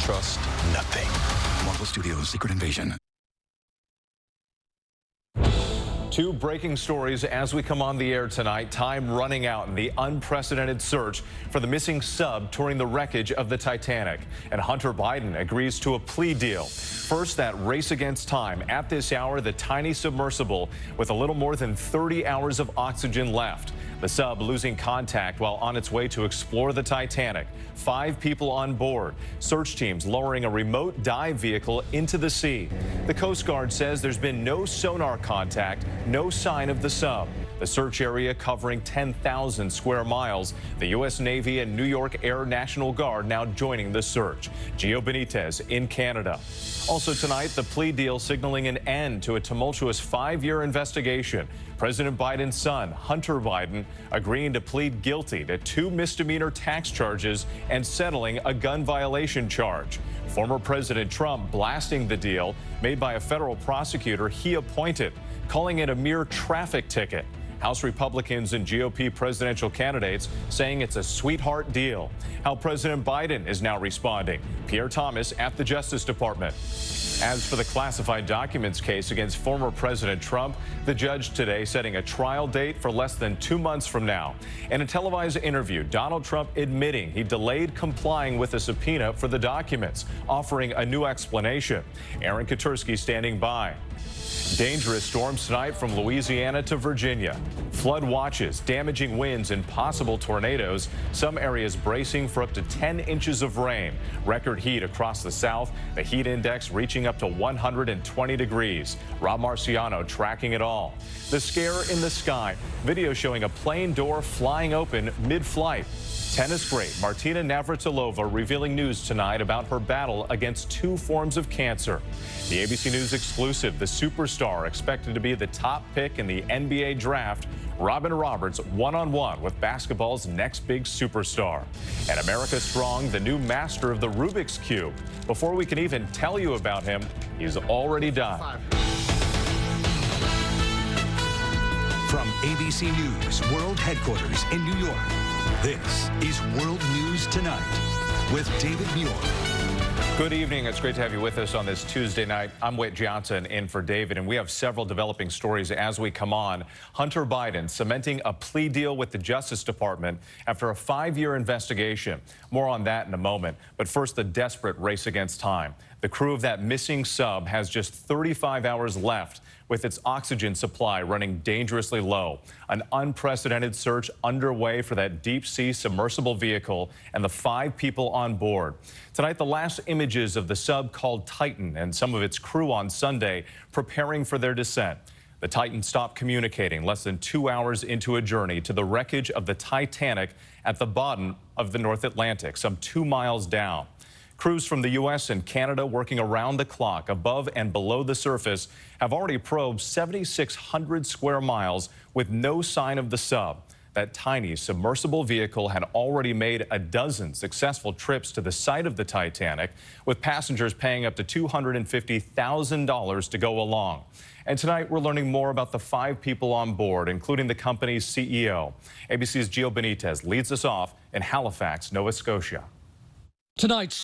trust nothing. Marvel Studios' Secret Invasion. Two breaking stories as we come on the air tonight. Time running out in the unprecedented search for the missing sub touring the wreckage of the Titanic. And Hunter Biden agrees to a plea deal. First, that race against time. At this hour, the tiny submersible with a little more than 30 hours of oxygen left. The sub losing contact while on its way to explore the Titanic. 5 people on board. Search teams lowering a remote dive vehicle into the sea. The Coast Guard says there's been no sonar contact, no sign of the sub. The search area covering 10,000 square miles. The U.S. Navy and New York Air National Guard now joining the search. Kabc Dt in Canada. Also tonight, the plea deal signaling an end to a tumultuous 5-year investigation. President Biden's son, Hunter Biden, agreeing to plead guilty to 2 misdemeanor tax charges and settling a gun violation charge. Former President Trump blasting the deal made by a federal prosecutor he appointed, calling it a mere traffic ticket. House Republicans and GOP presidential candidates saying it's a sweetheart deal. How President Biden is now responding. Pierre Thomas at the Justice Department. As for the classified documents case against former President Trump, the judge today setting a trial date for less than 2 months from now. In a televised interview, Donald Trump admitting he delayed complying with a subpoena for the documents, offering a new explanation. Aaron Katersky standing by. Dangerous storms tonight from Louisiana to Virginia. Flood watches, damaging winds, and possible tornadoes. Some areas bracing for up to 10 inches of rain. Record heat across the south. The heat index reaching up to 120 degrees. Rob Marciano tracking it all. The scare in the sky. Video showing a plane door flying open mid-flight. Tennis great Martina Navratilova revealing news tonight about her battle against 2 forms of cancer. The ABC News exclusive, the superstar expected to be the top pick in the NBA draft. Robin Roberts one-on-one with basketball's next big superstar. And America Strong, the new master of the Rubik's Cube. Before we can even tell you about him, he's already done. From ABC News World Headquarters in New York, this is World News Tonight with David Muir. Good evening. It's great to have you with us on this Tuesday night. I'm Whit Johnson in for David, and we have several developing stories as we come on. Hunter Biden cementing a plea deal with the Justice Department after a 5-year investigation. More on that in a moment. But first, the desperate race against time. The crew of that missing sub has just 35 hours left with its oxygen supply running dangerously low. An unprecedented search underway for that deep-sea submersible vehicle and the 5 people on board. Tonight, the last images of the sub called Titan and some of its crew on Sunday preparing for their descent. The Titan stopped communicating less than 2 hours into a journey to the wreckage of the Titanic at the bottom of the North Atlantic, some 2 miles down. Crews from the U.S. and Canada working around the clock above and below the surface have already probed 7,600 square miles with no sign of the sub. That tiny submersible vehicle had already made a dozen successful trips to the site of the Titanic, with passengers paying up to $250,000 to go along. And tonight, we're learning more about the 5 people on board, including the company's CEO. ABC's Gio Benitez leads us off in Halifax, Nova Scotia. Tonight's